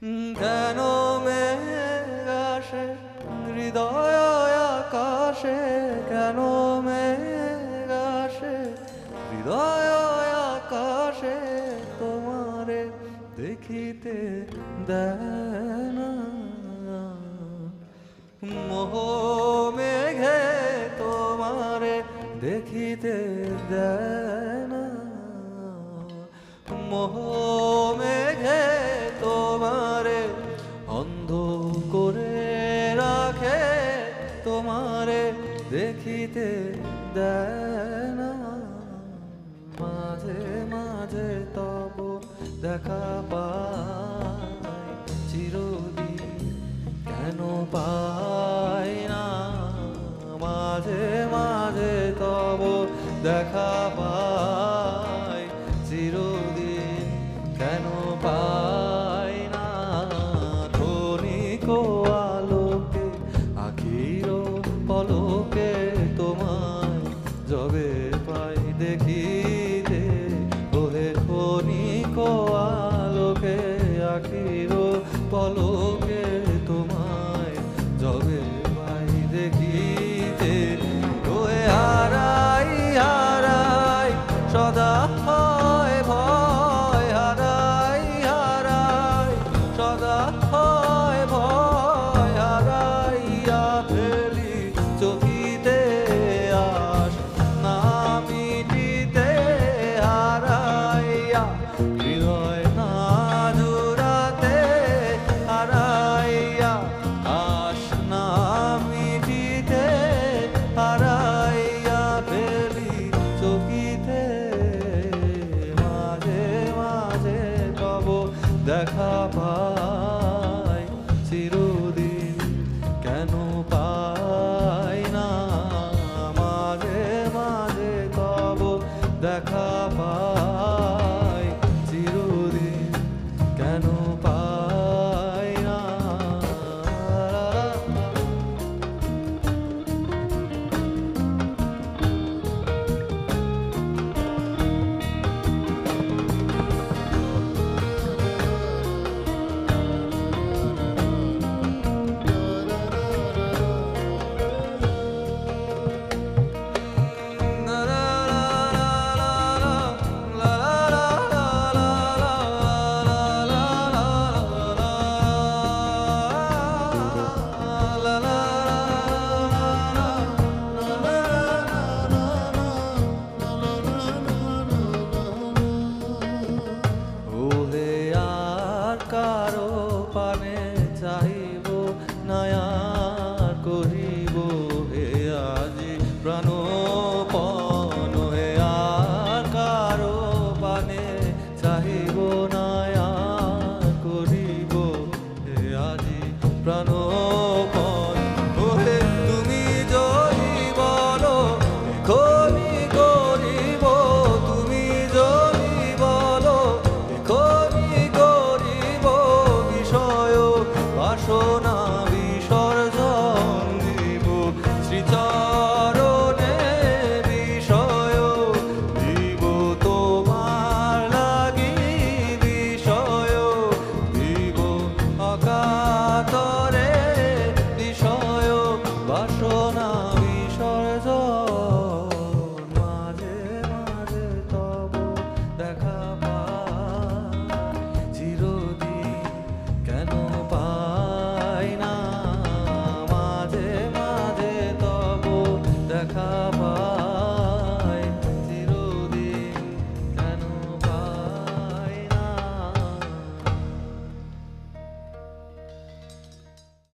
কেন মেঘ আসে হৃদয় আকাশে, কেন মেঘ আসে হৃদয় আকাশে, তোমারে দেখিতে দেয় না মোহ মেঘে, তোমারে দেখিতে দেয় না মোহ মেঘে, তোমারে অন্ধ করে রাখে, তোমারে দেখিতে দেয় না। মাঝে মাঝে তব দেখা পাই, চিরদিন কেন পাই না। মাঝে মাঝে তব দেখা পাই, চিরদিন কেন পাই না। ক্ষণিক আলোকে আখির পলকে, তোমায় যবে পাই দেখিতে, ওহে ক্ষণিক আলোকে আখির পলকে, তোমায় যবে পাই দেখিতে, ওহে হারাই হারাই সদা হয় ভয়, হারাই হারাই সদা হয় ভয়, হারাইয়া ফেলি চকিতে আস না মিটিতে, হারাইয়া হৃদয় না জুড়াতে, হারাইয়া আস না মিটিতে, হারাইয়া ফেলি চকিতে। মাঝে মাঝে তব দেখা পাই, চিরদিন কেন পাই না। মাঝে মাঝে তব দেখা পাই, চিরদিন কেন পাই না। কারো পানে চাহিব নয়ার কহিব, হে আজি প্রাণপণ, হে আর কারো পানে চাহিব নয়ার করিব, হে আজি প্রাণ